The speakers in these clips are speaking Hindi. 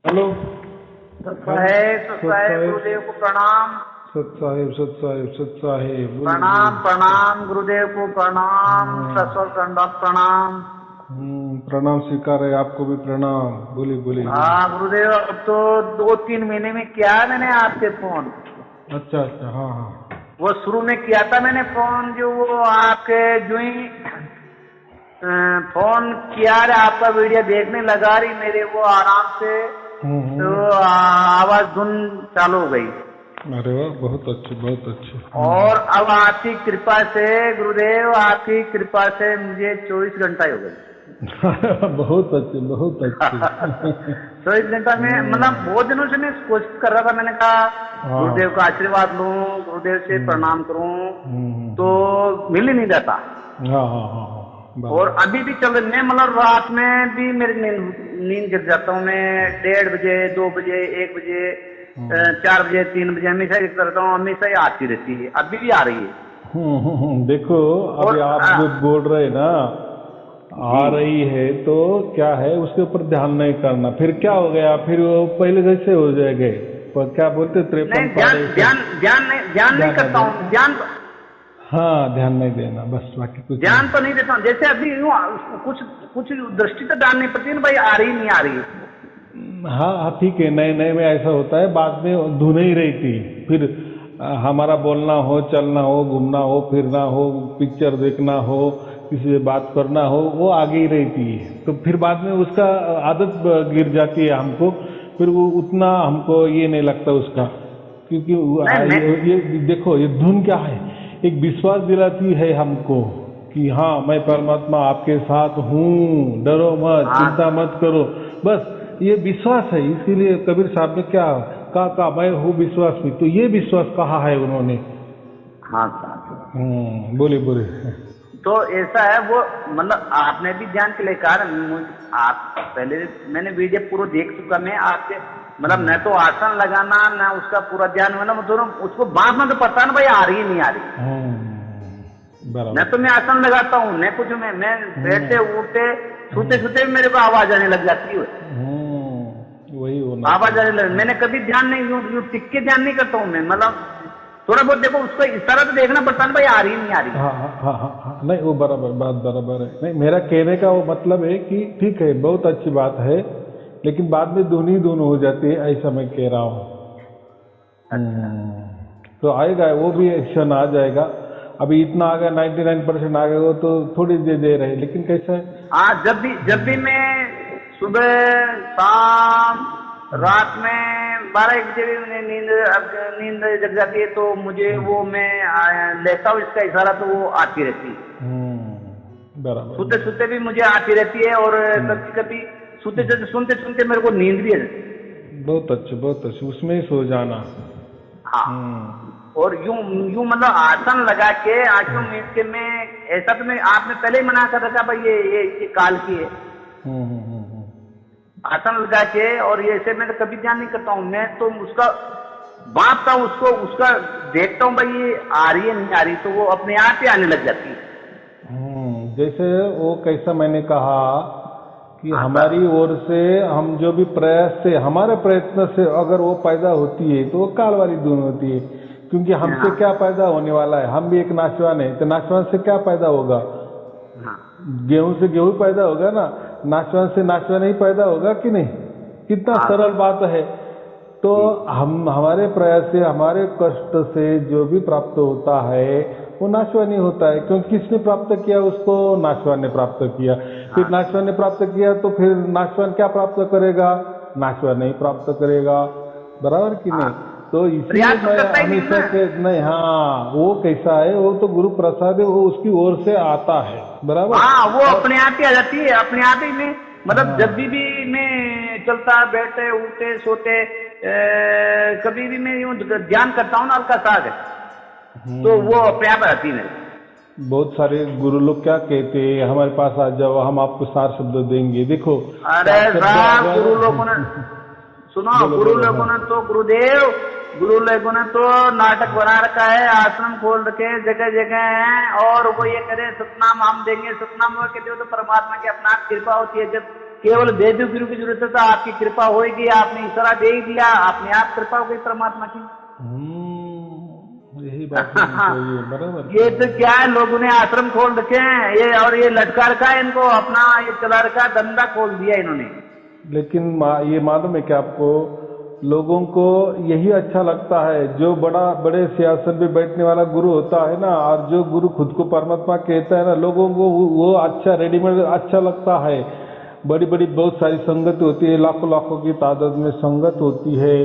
हेलो। साहेब गुरुदेव को प्रणाम। सत साहेब सत साहेब सत साहेब प्रणाम प्रणाम गुरुदेव को प्रणाम। ससुर दंडवत प्रणाम। प्रणाम स्वीकार है, आपको भी प्रणाम। बोलिए बोलिए। हाँ गुरुदेव, अब तो 2-3 महीने में किया है मैंने आपके फोन। अच्छा अच्छा, हाँ हाँ। वो शुरू में किया था मैंने फोन, जो वो आपके जो ही फोन किया रे, आपका वीडियो देखने लगा रही मेरे, वो आराम से तो आवाज धुन चालू हो गई। अरे वाह, बहुत अच्छे बहुत अच्छे। और अब आपकी कृपा से गुरुदेव, आपकी कृपा से मुझे 24 घंटा हो गई। बहुत अच्छे बहुत अच्छे। 24 घंटा में, मतलब बहुत दिनों से मैं कोशिश कर रहा था। मैंने कहा गुरुदेव का आशीर्वाद लूं, गुरुदेव से प्रणाम करूं, तो मिल ही नहीं जाता। हाँ हाँ हाँ। और अभी भी चल रही, मैं मतलब रात में भी मेरी नींद गिर जाता हूँ मैं। 1:30 बजे, 2 बजे, 1 बजे, 4 बजे, 3 बजे हमेशा एक करता हूँ, हमेशा ही आती रहती है, अभी भी आ रही है। देखो अभी आप जो बोल रहे ना, आ रही है तो क्या है, उसके ऊपर ध्यान नहीं करना। फिर क्या हो गया, फिर वो पहले जैसे हो जाएंगे। क्या बोलते 53 पारे। ध्यान नहीं करता हूँ, हाँ, ध्यान नहीं देना बस, बाकी कुछ ध्यान तो नहीं देता हूँ। जैसे अभी कुछ कुछ दृष्टि तो डालनी पड़ती है ना भाई, आ रही नहीं आ रही है। हाँ हाँ ठीक है। नए नए में ऐसा होता है, बाद में धुन ही रहती। फिर हमारा बोलना हो, चलना हो, घूमना हो, फिरना हो, पिक्चर देखना हो, किसी से बात करना हो, वो आगे ही रहती है। तो फिर बाद में उसका आदत गिर जाती है हमको। फिर वो उतना हमको ये नहीं लगता उसका, क्योंकि ये देखो, ये धुन क्या है, एक विश्वास दिलाती है हमको कि हाँ, मैं परमात्मा आपके साथ हूँ, डरो मत, चिंता मत करो। बस ये विश्वास है। इसीलिए कबीर साहब ने क्या कहा, मैं हूँ विश्वास में। तो ये विश्वास कहा है उन्होंने। हाँ बोलिए बोलिए। तो ऐसा है वो, मतलब आपने भी ध्यान के लिए कहा। आप पहले मैंने वीडियो पूरा देख चुका मैं आपके, मतलब न तो आसन लगाना न उसका पूरा ध्यान होना, दोनों उसको बाद में तो पता है ना भाई, आ रही है नहीं आ रही। न तो मैं आसन लगाता हूँ, न कुछ मैं बैठते उठते सोते सोते मेरे को आवाज आने लग जाती है। वही होना आवाज आने लग, मैंने कभी ध्यान नहीं, यूं टिक के ध्यान नहीं करता हूँ मैं। मतलब थोड़ा बहुत देखो, उसको इस तरह तो देखना पड़ता है भाई, आ रही नहीं आ रही। हाँ, नहीं वो बराबर, बात बराबर है। नहीं, मेरा कहने का वो मतलब है कि ठीक है, बहुत अच्छी बात है, लेकिन बाद में दोनों ही दोनों हो जाती है, ऐसा मैं कह रहा हूँ। तो आएगा, वो भी एक्शन आ जाएगा। अभी इतना आ गया, 99% आ गया, तो थोड़ी देर दे रहे, लेकिन कैसा है। हाँ, जब भी मैं सुबह शाम रात में 12-1 बजे भी नींद जग जाती है, तो मुझे वो मैं लेता हूँ इसका इशारा, तो वो आती रहती है। बराबर। सोते सोते भी मुझे आती रहती है, और कभी कभी सुनते सुनते मेरे को नींद भी आ जाती है। बहुत अच्छे बहुत अच्छे, उसमें ही सो जाना। हाँ, और यूं मतलब आसन लगा के आंखों मीट के मैं, ऐसा तो मैं आपने पहले ही मना कर रखा भाई, ये काल की है। आसन लगा के, और ये ऐसे मैं तो कभी ध्यान नहीं करता हूँ। मैं तो उसका बांटता हूँ, उसका देखता हूँ भाई, ये आ रही है नहीं आ रही, तो वो अपने आप ही आने लग जाती है। जैसे वो कैसा मैंने कहा कि हमारी ओर से हम जो भी प्रयास से, हमारे प्रयत्न से अगर वो पैदा होती है, तो वो काल वाली धुन होती है। क्योंकि हमसे क्या पैदा होने वाला है, हम भी एक नाचवान है, तो नाचवान से क्या पैदा होगा। गेहूं से गेहूं पैदा होगा ना, नाचवान से नाचवान ही पैदा होगा कि नहीं। कितना सरल बात है। तो हम हमारे प्रयास से, हमारे कष्ट से जो भी प्राप्त होता है, वो नाचवान ही होता है। क्योंकि किसने प्राप्त किया उसको, नाचवान ने प्राप्त किया। फिर नाचवान ने प्राप्त किया, तो फिर नाचवान क्या प्राप्त करेगा, नाचवान नहीं प्राप्त करेगा। बराबर कि नहीं। तो इसीलिए मैं हमेशा नहीं, हाँ, वो कैसा है, वो तो गुरु प्रसाद है, वो उसकी ओर से आता है। बराबर। हाँ, वो अपने आप ही आ जाती है, अपने आप ही में। मतलब जब भी मैं चलता बैठते उठते सोते, कभी भी मैं यूं ध्यान करता हूँ ना हल्का सा, तो वो अपने आप आती है। बहुत सारे गुरु लोग क्या कहते हैं, हमारे पास आ जाओ, हम आपको सार शब्द देंगे। देखो, अरे साहब, गुरु लोगों ने सुनो, गुरु लोगों ने तो गुरु लोगों ने तो नाटक बना रखा है, आश्रम खोल रखे जगह जगह हैं, और वो ये करे सतनाम हम देंगे, सतनाम वो कहते हो तो परमात्मा की अपना कृपा होती है। जब केवल वेद गुरु की जरूरत है, तो आपकी कृपा होगी, आपने इशारा दे ही दिया, अपने आप कृपा हो गई परमात्मा की। यही बात होनी चाहिए, बराबर। ये तो क्या है, लोगों ने आश्रम खोल रखे हैं ये, और ये लटका रखा है इनको, अपना ये चला रखा धंधा खोल दिया इन्होंने। लेकिन ये मालूम है कि आपको, लोगों को यही अच्छा लगता है, जो बड़े सिंहासन पे बैठने वाला गुरु होता है ना, और जो गुरु खुद को परमात्मा कहता है ना, लोगों को वो अच्छा रेडीमेड अच्छा लगता है। बड़ी बड़ी बहुत सारी संगत होती है, लाखों लाखों की तादाद में संगत होती है,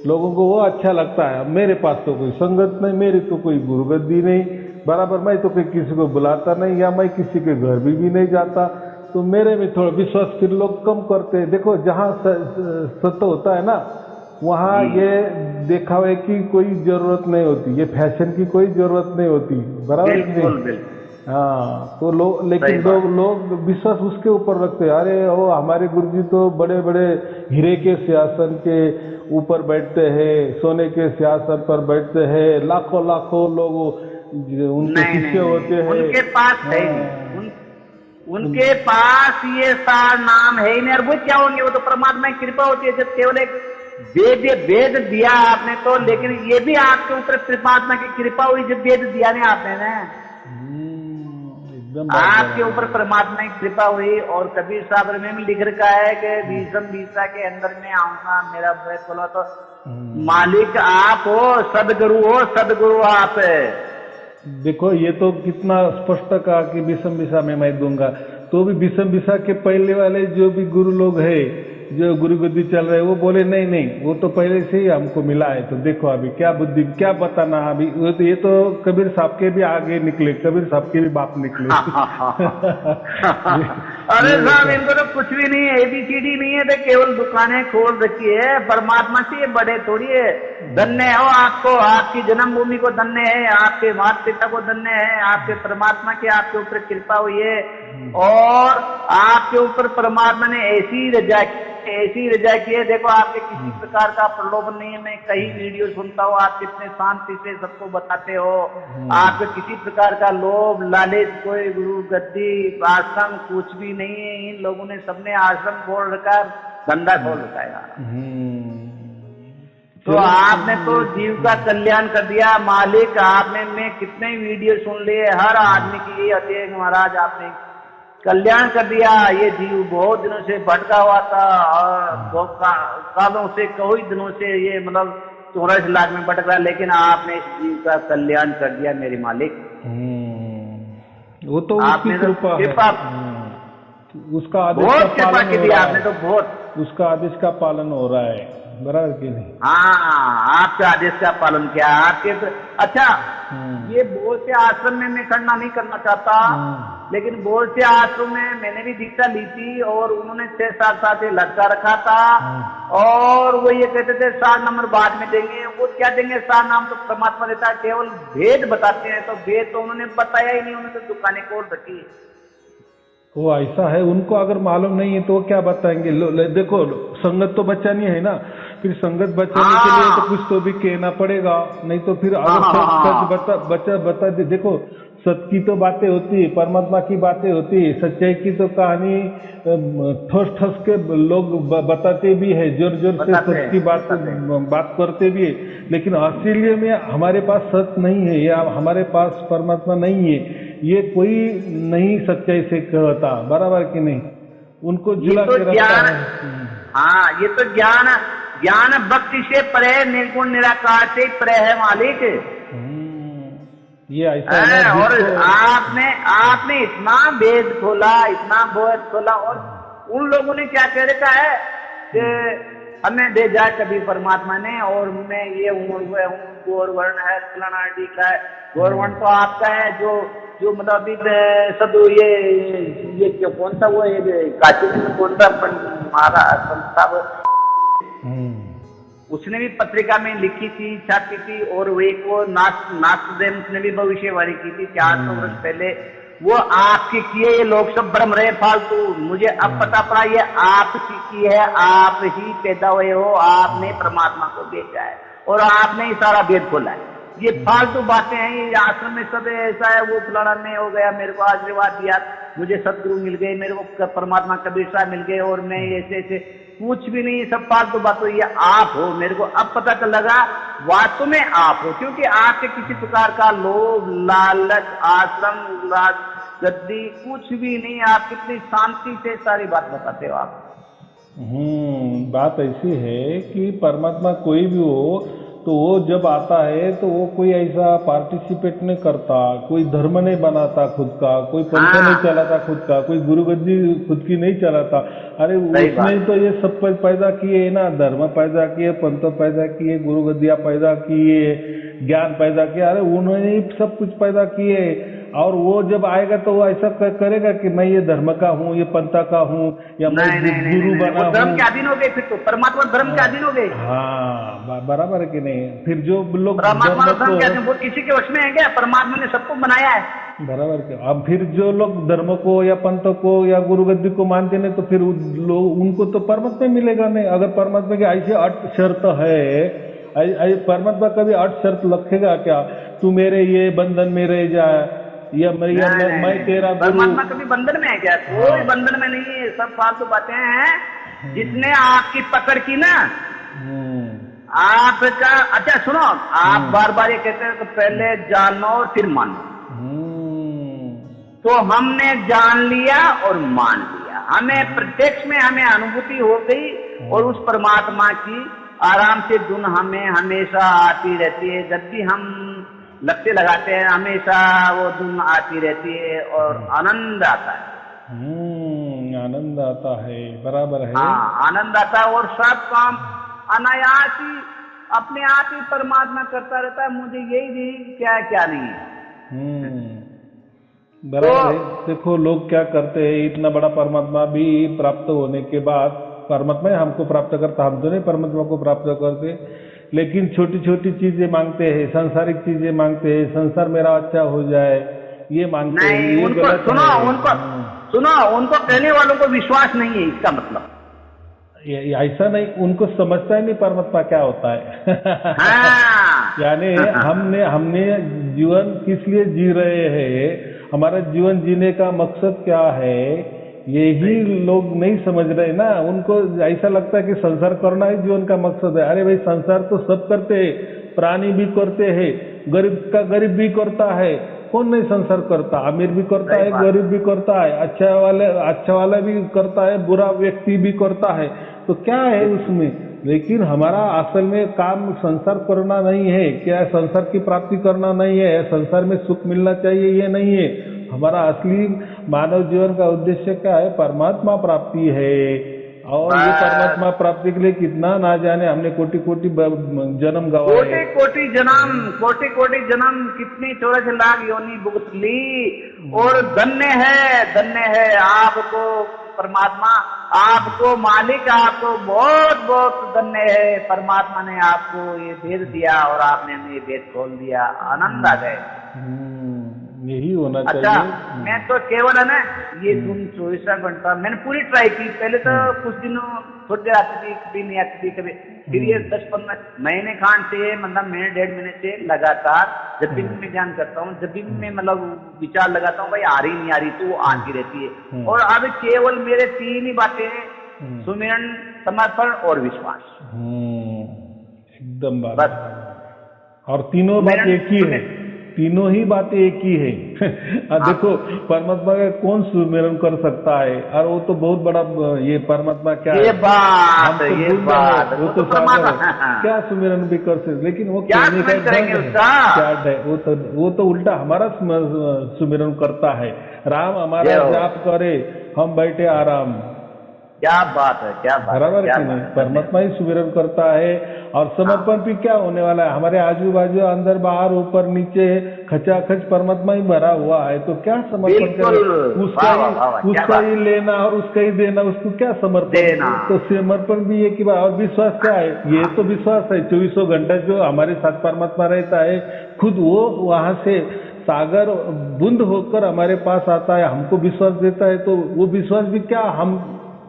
लोगों को वो अच्छा लगता है। मेरे पास तो कोई संगत नहीं, मेरी तो कोई गुरुगद्दी नहीं, बराबर, मैं तो कोई किसी को बुलाता नहीं, या मैं किसी के घर भी नहीं जाता, तो मेरे में थोड़ा विश्वास फिर लोग कम करते हैं। देखो, जहाँ सत्य होता है ना, वहाँ ये दिखावे की कोई जरूरत नहीं होती, ये फैशन की कोई जरूरत नहीं होती, बराबर कि नहीं? हाँ, तो लेकिन लोग विश्वास उसके ऊपर रखते हैं। अरे वो हमारे गुरुजी तो बड़े बड़े हीरे के सिंहासन के ऊपर बैठते हैं, सोने के सिंहासन पर बैठते हैं, लाखों लाखों लोग उनके शिष्य होते हैं। उनके पास है उनके पास ये सार नाम है ही नहीं, और वो क्या होंगे, वो तो परमात्मा की कृपा होती है। जब केवल एक वेद दिया आपने तो, लेकिन ये भी आपके ऊपर परमात्मा की कृपा हुई जब वेद दिया नहीं आपने ना, आपके ऊपर परमात्मा की कृपा हुई। और कबीर साहब में लिख रखा है कि विषम विषा के अंदर में आऊंगा, मेरा बैठ बोला तो मालिक आप हो, सदगुरु आप है। देखो, ये तो कितना स्पष्ट कहा कि विषम विषा में मैं दूंगा, तो भी विषम विषा के पहले वाले जो भी गुरु लोग है, जो गुरु गद्दी चल रहे, वो बोले नहीं, वो तो पहले से ही हमको मिला है। तो देखो अभी क्या बुद्धि, क्या बताना अभी, ये तो कबीर साहब के भी आगे निकले, कबीर साहब के भी बाप निकले। अरे साहब, इनको तो कुछ भी नहीं है, ABCD नहीं है, तो केवल दुकानें खोल रखी है, परमात्मा से बड़े थोड़ी है। धन्य हो आपको, आपकी जन्मभूमि को धन्य है, आपके माता पिता को धन्य है, आपके परमात्मा की आपके ऊपर कृपा हुई है, और आपके ऊपर परमात्मा ने ऐसी रजा की है। देखो, आपके किसी प्रकार का प्रलोभन नहीं है। मैं कई वीडियो सुनता हूँ, आप कितने शांति से सबको बताते हो, आपके किसी प्रकार का लोभ लालच, कोई गुरु गद्दी आश्रम कुछ भी नहीं है। इन लोगों ने सबने आश्रम खोल रखा, धंधा खोल रखा है। तो आपने तो जीव का कल्याण कर दिया मालिक। आपने मैं कितने वीडियो सुन लिए, हर आदमी की ये आती है महाराज आपने कल्याण कर दिया। ये जीव बहुत दिनों से भटका हुआ था, और कालों से कई दिनों से ये मतलब 84 लाख में भटक रहा, लेकिन आपने इस जीव का कल्याण कर दिया मेरे मालिक। वो तो आपने कृपा, उसका आदेश बहुत कृपा की दी आपने, तो बहुत उसका आदेश का पालन हो रहा है, बराबर कि नहीं? हाँ, आपके आदेश का पालन किया आपके। अच्छा, ये बहुत से आश्रम में मैं खंडना नहीं करना चाहता, लेकिन बहुत से आश्रम में मैंने भी दीक्षा ली थी, और उन्होंने 6-7 साल से लटका रखा था, और वो ये कहते थे 7 नंबर बाद में देंगे। वो क्या देंगे, 7 नाम तो परमात्मा देता है, केवल भेद बताते हैं। तो भेद तो उन्होंने बताया ही नहीं, उन्होंने तो दुकानें खोल रखी। वो ऐसा है, उनको अगर मालूम नहीं है तो वो क्या बताएंगे। देखो, संगत तो बचानी है ना, फिर संगत बचाने के लिए तो कुछ तो भी कहना पड़ेगा, नहीं तो फिर अगर सच बता दे। देखो, सत्य की तो बातें होती है, परमात्मा की बातें होती है, सच्चाई की तो कहानी ठस के लोग बताते भी है, जोर से सत्य की बात करते भी है, लेकिन असलियत में हमारे पास सत्य नहीं है, या हमारे पास परमात्मा नहीं है, ये कोई नहीं सच्चाई से कहता, बराबर कि नहीं? उनको जुला के रखता है। हाँ, ये तो ज्ञान भक्ति से परे, निर्गुण निराकार से परे है मालिक। ये ऐसा है। और आपने इतना भेद खोला, इतना बोध खोला, और उन लोगों ने क्या कह रखा है कि हमें भेजा कभी परमात्मा ने, और मैं ये हूँ गौरवर्ण है, फलाना टीका है। गौरवर्ण तो आपका है, जो मतलब अभी सदु ये क्यों कौन सा वो ये काशी में कौन सा महाराज उसने भी पत्रिका में लिखी थी, छापी थी, और वो नास्देव ने भी भविष्यवाणी की थी 400 वर्ष पहले। वो आपके किए ये लोग सब भ्रम रहे फालतू। मुझे अब पता पड़ा ये आपकी की है, आप ही पैदा हुए हो, आपने परमात्मा को भेजा है, और आपने ही सारा भेद खोला है। ये फालतू बातें हैं, ये आश्रम में सब ऐसा है, वो फलाना में हो गया, मेरे को आशीर्वाद दिया। मुझे सदगुरु मिल गए, मेरे को परमात्मा कबीर साहब मिल गए और मैं ऐसे ऐसे, कुछ भी नहीं, सब फालतू बात। ये आप हो, मेरे को अब पता चल लगा वास्तव में आप हो, क्योंकि आपके किसी प्रकार का लोभ लालच आश्रम गद्दी कुछ भी नहीं, आप कितनी शांति से सारी बात बताते हो आप। बात ऐसी है कि परमात्मा कोई भी हो तो वो जब आता है तो वो कोई ऐसा पार्टिसिपेट नहीं करता, कोई धर्म नहीं बनाता खुद का, कोई पंथ नहीं चलाता खुद का, कोई गुरु गद्दी खुद की नहीं चलाता। अरे उसने तो ये सब पैदा किए ना, धर्म पैदा किए, पंथ पैदा किए, गुरु गद्दियाँ पैदा किए, ज्ञान पैदा किया, अरे उन्होंने ही सब कुछ पैदा किए। और वो जब आएगा तो वो ऐसा करेगा कि मैं ये धर्म का हूँ, ये पंथा का हूँ, या मैं गुरु बना हूँ। धर्म के अधीन हो गए फिर तो, परमात्मा धर्म के अधीन हो गए। हाँ बराबर है कि नहीं। फिर जो लोग परमात्मा धर्म के अधीन, वो किसी के वश में है क्या? परमात्मा ने सबको बनाया है। बराबर के। अब फिर जो लोग धर्म को या पंथ को या गुरु गद्दी को मानते नहीं तो फिर लोग उनको तो परमात्मा मिलेगा नहीं। अगर परमात्मा की ऐसी अट शर्त है, परमात्मा कभी अट शर्त रखेगा क्या, तू मेरे ये बंधन में रह जाए या मैं तेरा गुरु। परमात्मा कभी बंधन में है क्या? कोई बंधन में नहीं है, सब फालतू बातें हैं। जिसने आपकी पकड़ की ना, आपका, अच्छा सुनो, आप बार बार ये कहते हैं कि पहले जानो और फिर मानो। तो हमने जान लिया और मान लिया, हमें प्रत्यक्ष में हमें अनुभूति हो गई, और उस परमात्मा की आराम से धुन हमें हमेशा आती रहती है। जब भी हम लक्ष्य लगाते हैं हमेशा वो धुन आती रहती है और आनंद आता है। आनंद आता है, बराबर है। हाँ, आनंद आता है और सब काम अनायास ही अपने आप ही परमात्मा करता रहता है। मुझे यही नहीं क्या क्या नहीं है। बराबर है। देखो लोग क्या करते हैं, इतना बड़ा परमात्मा भी प्राप्त होने के बाद, परमात्मा हमको प्राप्त करता, हम तो नहीं परमात्मा को प्राप्त करते, लेकिन छोटी छोटी चीजें मांगते हैं, सांसारिक चीजें मांगते हैं, संसार मेरा अच्छा हो जाए ये मांगते हैं। नहीं, उनको सुनो, उनको कहने वालों को विश्वास नहीं है, इसका मतलब ऐसा नहीं, उनको समझता ही नहीं परमात्मा क्या होता है। यानी हमने जीवन किस लिए जी रहे हैं, हमारा जीवन जीने का मकसद क्या है, यही लोग नहीं समझ रहे ना। उनको ऐसा लगता है कि संसार करना ही जीवन का मकसद है। अरे भाई, संसार तो सब करते हैं, प्राणी भी करते हैं, गरीब भी करता है, कौन नहीं संसार करता, अमीर भी करता है, गरीब भी करता है, अच्छा वाला भी करता है, बुरा व्यक्ति भी करता है। तो क्या है उसमें, लेकिन हमारा असल में काम संसार करना नहीं है, क्या संसार की प्राप्ति करना नहीं है, संसार में सुख मिलना चाहिए ये नहीं है। हमारा असली मानव जीवन का उद्देश्य क्या है, परमात्मा प्राप्ति है। और ये परमात्मा प्राप्ति के लिए कितना ना जाने हमने कोटि कोटि जन्म गवाए, कोटि कोटि जन्म, कितनी 84 लाख योनि भुगत ली। और धन्य है आपको परमात्मा, आपको मालिक, आपको बहुत बहुत धन्य है। परमात्मा ने आपको ये भेद दिया और आपने हमें ये भेद खोल दिया, आनंद आ गए। यही होना चाहिए। अच्छा, मैं तो केवल है ना ये तुम 24 घंटा मैंने पूरी ट्राई की। पहले तो कुछ दिनों थोड़ी देर आती थी, कभी नहीं आती थी, कभी फिर ये 10-15 महीने खान से, मतलब महीने 1.5 महीने से लगातार जब भी मैं ध्यान करता हूँ, जब भी मैं मतलब विचार लगाता हूँ भाई आ रही नहीं आ रही, तो वो आती रहती है। और अब केवल मेरे 3 ही बातें हैं, सुमिरन, समर्पण और विश्वास। एकदम बस, और तीनों बात एक ही है, तीनों ही बातें एक ही है। देखो परमात्मा का कौन सुमिरन कर सकता है, और वो तो बहुत बड़ा ये परमात्मा क्या है, वो तो सागर है, क्या सुमिरन भी कर सकते, लेकिन वो कहने का वो तो उल्टा हमारा सुमिरन करता है। राम हमारा जाप करे, हम बैठे आराम। क्या बात है, क्या बात, बराबर कि नहीं, परमात्मा ही सुमिरन करता है। और समर्पण भी क्या होने वाला है, हमारे आजू बाजू अंदर बाहर ऊपर नीचे खचाखच परमात्मा ही भरा हुआ है, तो क्या समर्पण करें, उसका ही लेना और उसका ही देना, उसको क्या समर्पण। तो समर्पण भी ये कि, और विश्वास क्या है, ये तो विश्वास है 24 घंटा जो हमारे साथ परमात्मा रहता है, खुद वो वहां से सागर बूंद होकर हमारे पास आता है, हमको विश्वास देता है। तो वो विश्वास भी क्या, हम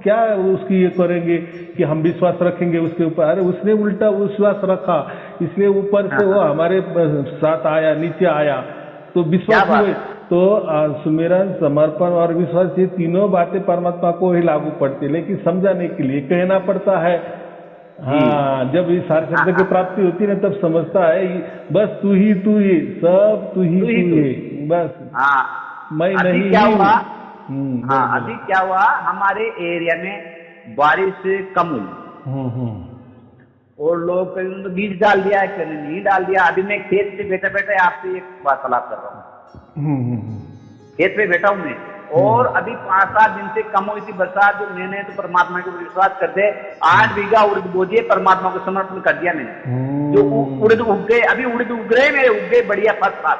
क्या उसकी ये करेंगे कि हम विश्वास रखेंगे उसके ऊपर, अरे उसने उल्टा विश्वास रखा, इसलिए ऊपर से वो हमारे साथ आया, नीचे आया, तो विश्वास हुए। तो सुमिरन, समर्पण और विश्वास, ये तीनों बातें परमात्मा को ही लागू पड़ती है, लेकिन समझाने के लिए कहना पड़ता है। हाँ, जब इस सार शब्द की प्राप्ति होती है ना, तब समझता है बस तू ही सब तू ही है, बस हाँ, मैं अभी नहीं क्या ही हुआ? हूँ। हाँ, अभी क्या हुआ, हमारे एरिया में बारिश कम हुई और लोग कहीं तो बीज डाल दिया है, कहीं नहीं डाल दिया। अभी मैं खेत पे बैठे बैठे आपसे एक वार्तालाप कर रहा हूँ। खेत पे बैठा हूँ मैं, और अभी 5-7 दिन से कम हुई थी बरसात। जो मैंने तो परमात्मा के ऊपर विश्वास करते 8 बीघा उड़द बोझे परमात्मा को समर्पण कर दिया मैंने। जो उड़द उग गए, अभी उड़द उग रहे मेरे, उग गए बढ़िया फर्स्ट क्लास।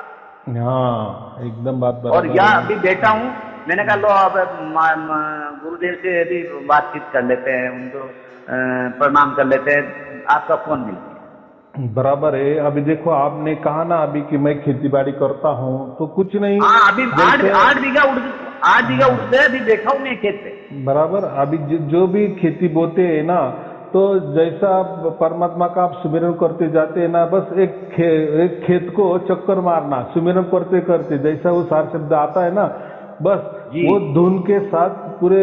हाँ, एकदम बात बराबर। और यहाँ अभी बैठा हूँ, मैंने कहा लो अब गुरुदेव से अभी बातचीत कर लेते हैं, उनको प्रणाम कर लेते हैं, आपका फोन मिल गया। बराबर है। अभी देखो, आपने कहा ना अभी कि मैं खेती बाड़ी करता हूँ, तो कुछ नहीं। हाँ, अभी 8 बीघा उड़द है, अभी देखा हूँ मैं खेत पे। बराबर। अभी जो भी खेती बोते है ना, तो जैसा परमात्मा का आप सुमिरन करते जाते हैं ना, बस एक खेत को चक्कर मारना सुमिरन करते करते, जैसा वो सार शब्द आता है ना, बस वो धुन के साथ पूरे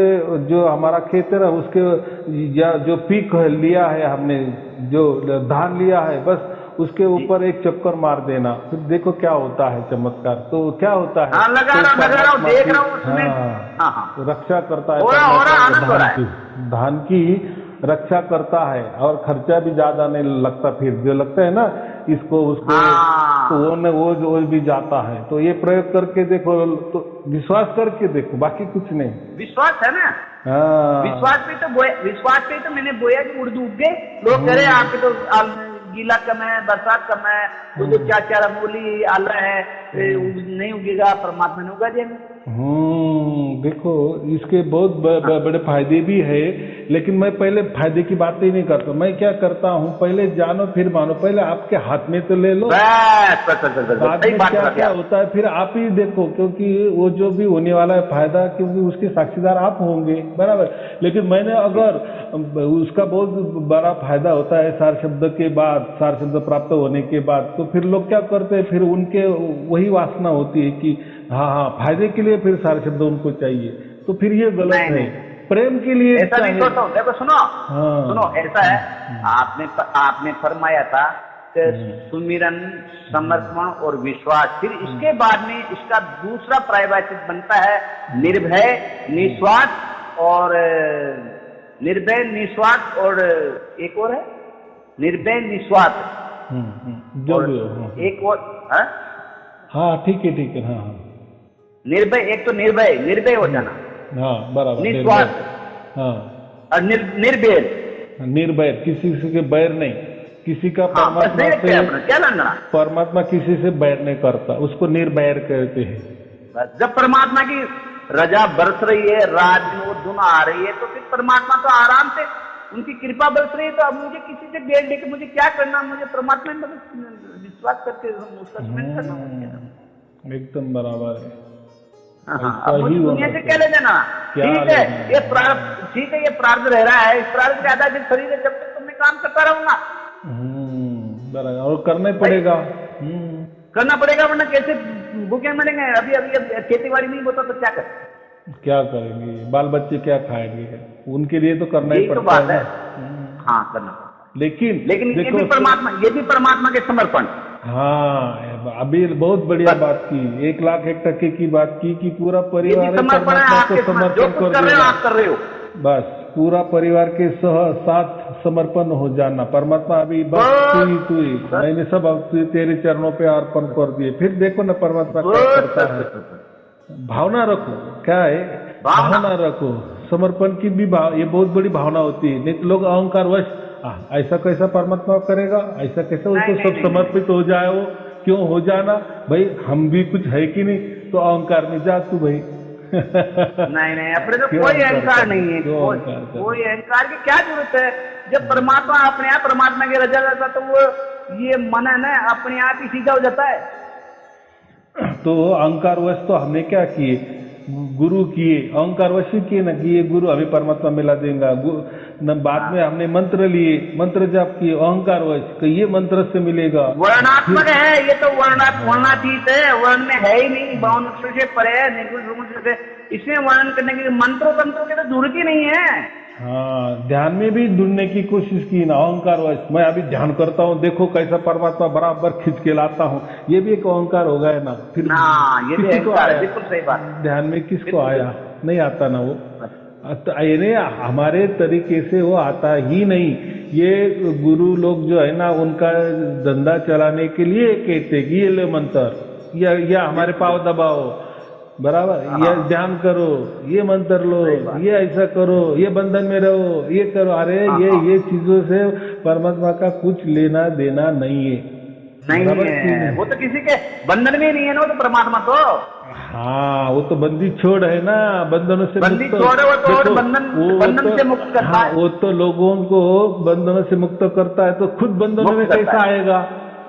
जो हमारा खेत है ना, उसके या जो पीक लिया है हमने, जो धान लिया है, बस उसके ऊपर एक चक्कर मार देना, फिर देखो क्या होता है चमत्कार। तो क्या होता है, हाँ, लगा रहा हूँ, देख रहा हूँ उसमें। हाँ, रक्षा करता है धान की रक्षा करता है, और खर्चा भी ज्यादा नहीं लगता। फिर जो लगता है ना इसको उसको, तो वो भी जाता है। तो ये प्रयोग करके देखो, तो विश्वास करके देखो, बाकी कुछ नहीं। विश्वास है ना। हाँ, विश्वास पे तो मैंने बोया कि उड़द उग गए। लोग कह रहे हैं आपके तो गीला कम है, बरसात कम है, वो जो 4 मूली आला है नहीं उगेगा, परमात्मा ने उगा दिया। देखो, इसके बहुत बड़े फायदे भी है, लेकिन मैं पहले फायदे की बात ही नहीं करता। मैं क्या करता हूँ, पहले जानो फिर मानो। पहले आपके हाथ में तो ले लो, बाद में क्या होता है फिर आप ही देखो, क्योंकि वो जो भी होने वाला है फायदा, क्योंकि उसके साक्षीदार आप होंगे, बराबर। लेकिन मैंने अगर उसका बहुत बड़ा फायदा होता है सार शब्द के बाद, सार शब्द प्राप्त होने के बाद, तो फिर लोग क्या करते हैं, फिर उनके वही वासना होती है कि हाँ फायदे के लिए फिर सारे शब्द उनको चाहिए, तो फिर ये गलत है। प्रेम के लिए ऐसा नहीं सोचो। देखो सुनो, ऐसा है, आपने फरमाया था कि सुमिरन, समर्पण और विश्वास, फिर इसके बाद में इसका दूसरा प्रायवाचित बनता है निर्भय, निस्वार्थ और निर्भय, निस्वार्थ और एक और है निर्भय, निस्वार्थ, एक और। हाँ, ठीक है। हाँ, निर्भय, एक तो निर्भय हो जाना। हाँ, बराबर। निस्वार्थ, हाँ, और निर्भय, किसी से बैर नहीं, किसी का परमात्मा से क्या लड़ना। परमात्मा किसी से बैर नहीं करता, उसको निर्भय कहते हैं। जब परमात्मा की रजा बरस रही है, रात में वो धुन आ रही है, तो फिर परमात्मा तो आराम से, उनकी कृपा बरस रही है, तो अब मुझे किसी से बैर लेके मुझे क्या करना, मुझे परमात्मा में विश्वास करके उसका स्मरण करना। एकदम बराबर है। अब मुझे दुनिया से क्या ले देना। ठीक है, ये प्रार्थ रह रहा है, इस प्रार्थ के आधार शरीर है, जब तक तो मैं काम करता रहूंगा। बराबर, और करना पड़ेगा। वरना कैसे भूखे मरेंगे। अभी खेती बाड़ी नहीं होता तो क्या करेंगे, बाल बच्चे क्या खाएंगे, उनके लिए तो करना ही पड़ता है। हाँ, करना पड़ता। लेकिन ये भी परमात्मा के समर्पण। हाँ, अभी बहुत बढ़िया बात की, 1 लाख 1 टके की बात की कि पूरा परिवार समर्पण कर रहे हो, बस पूरा परिवार के साथ समर्पण हो जाना। परमात्मा अभी बस तू ही मैंने सब तेरे चरणों पे अर्पण कर दिए। फिर देखो ना परमात्मा क्या करता है। भावना रखो, क्या है, भावना रखो। समर्पण की भी ये बहुत बड़ी भावना होती है। नहीं तो लोग अहंकारवश ऐसा कैसा परमात्मा करेगा, ऐसा कैसा उसको सब समर्पित हो जाए, वो क्यों हो जाना भाई, हम भी कुछ है कि नहीं, तो अहंकार में जा तू भाई। नहीं, अपने तो कोई अहंकार नहीं है, कोई अहंकार की क्या जरूरत है। जब परमात्मा अपने आप परमात्मा की रजा रहता, तो वो ये मन है ना, अपने आप ही सीधा हो जाता है। तो अहंकारवश तो हमने क्या किए, गुरु किए, अहंकारवश किए ना कि ये गुरु हमें परमात्मा मिला देगा, बाद में हमने मंत्र लिए, मंत्र जाप किए, अहंकार वश कि ये मंत्र से मिलेगा। वर्णात्मक है ये तो, वर्णातीत है, वर्ण में है ही नहीं, 52 अक्षर से परे है, निर्गुण से, इसमें वर्णन करने की मंत्रों तंत्रों की तो जरूरत ही नहीं है। हाँ, ध्यान में भी ढूंढने की कोशिश की ना, अहंकार वश मैं अभी ध्यान करता हूँ, देखो कैसा परमात्मा बराबर खींच के लाता हूँ, ये भी एक अहंकार हो गया ना। फिर ना ये भी अहंकार है, बिल्कुल सही बात। ध्यान में किसको आया, नहीं आता ना वो, तो यानी हमारे तरीके से वो आता ही नहीं। ये गुरु लोग जो है ना, उनका धंधा चलाने के लिए कहते कि ये ले मंत्र, या हमारे पाँव दबाओ, बराबर, ये ध्यान करो, ये मंत्र लो, ये ऐसा करो, ये बंधन में रहो, ये करो। अरे ये चीजों से परमात्मा का कुछ लेना देना नहीं है, नहीं है। वो तो किसी के बंधन में नहीं है ना, वो तो परमात्मा तो। हाँ, वो तो बंदी छोड़ है ना, बंधनों से बंदी छोड़ है, वो तो बंधन से मुक्त करता है। वो तो लोगों को बंधनों से मुक्त करता है, तो खुद बंधनों में कैसा आएगा?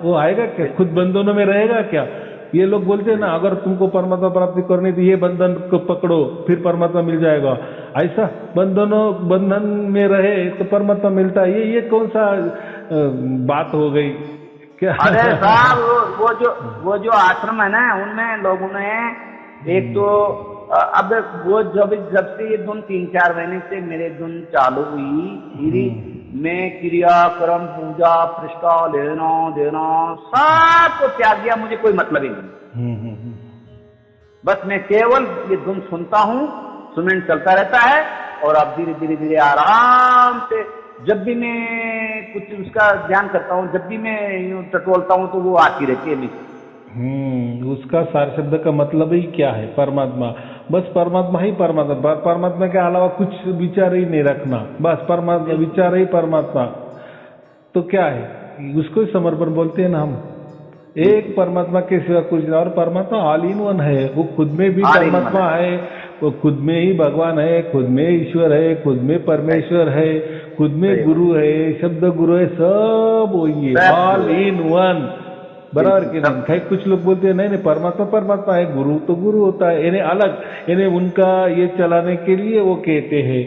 वो आएगा क्या? खुद बंधनों में रहेगा क्या? ये लोग बोलते हैं ना, अगर तुमको परमात्मा प्राप्ति करनी तो ये बंधन को पकड़ो, फिर परमात्मा मिल जाएगा। ऐसा बंधन में रहे तो परमात्मा मिलता है, ये कौन सा बात हो गई क्या? अरे साहब, वो जो आश्रम है ना, उनमें लोगों ने एक तो अब वो जब से ये धुन 3-4 महीने से मेरे धुन चालू हुई, धीरे मैं क्रिया कर्म पूजा प्रतिष्ठा लेना देना सबको त्याग दिया, मुझे कोई मतलब ही नहीं। बस मैं केवल ये धुन सुनता हूँ, सुमिरन चलता रहता है, और अब धीरे धीरे आराम से जब भी मैं कुछ उसका ध्यान करता हूँ, जब भी मैं यूं टटोलता हूँ, तो वो आती रहती है। उसका सार शब्द का मतलब ही क्या है? परमात्मा, बस परमात्मा ही परमात्मा, परमात्मा के अलावा कुछ विचार ही नहीं रखना, बस परमात्मा, विचार ही परमात्मा। तो क्या है, उसको समर्पण बोलते हैं ना हम। एक परमात्मा के सिवा कुछ, और परमात्मा ऑल इन वन है, वो खुद में भी परमात्मा है, वो खुद में ही भगवान है, खुद में ईश्वर है, खुद में परमेश्वर है, खुद में गुरु है, शब्द गुरु है, सब वही है, ऑल इन वन, बराबर के नहीं। कई कुछ लोग बोलते हैं नहीं परमात्मा है, गुरु तो गुरु होता है, इन्हें अलग, इन्हें उनका ये चलाने के लिए वो कहते हैं।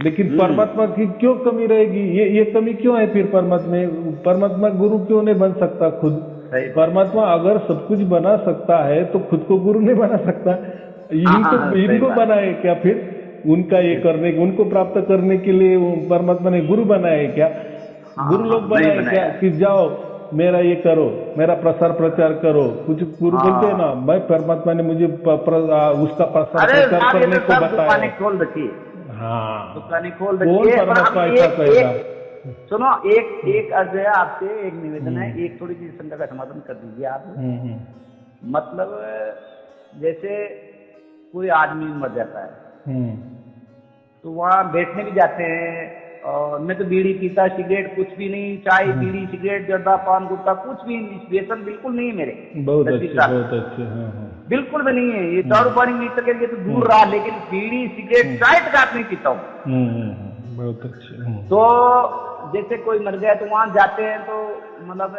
लेकिन परमात्मा की क्यों कमी रहेगी? ये कमी क्यों है फिर परमात्मा गुरु क्यों नहीं बन सकता खुद? परमात्मा अगर सब कुछ बना सकता है तो खुद को गुरु नहीं बना सकता? इनको बनाए क्या फिर? उनका ये करने, उनको प्राप्त करने के लिए परमात्मा ने गुरु बनाए क्या? गुरु लोग बनाए क्या कि जाओ मेरा ये करो, मेरा प्रसार प्रचार करो? कुछ गुरु बोलते हैं ना, मैं परमात्मा ने मुझे उसका प्रसार प्रचार करने को बताया। दुकानें खोल रखी, हाँ, दुकानें खोल रखी है। सुनो, एक अजय आपसे एक निवेदन है, एक थोड़ी सी शंका का समाधान कर दीजिए आप। मतलब जैसे कोई आदमी मर जाता है, तो वहाँ बैठने भी जाते हैं, और मैं तो बीड़ी पीता, सिगरेट कुछ भी नहीं, चाय बीड़ी सिगरेट जर्दा पान गुटखा कुछ भी, व्यसन बिल्कुल नहीं है मेरे। बहुत अच्छे। बिल्कुल भी नहीं है, ये दारू पानी नहीं सकेंगे तो दूर रहा, लेकिन बीड़ी सिगरेट चाय तक नहीं पीता हूँ। बहुत अच्छे। तो जैसे कोई मर गया तो वहां जाते हैं, तो मतलब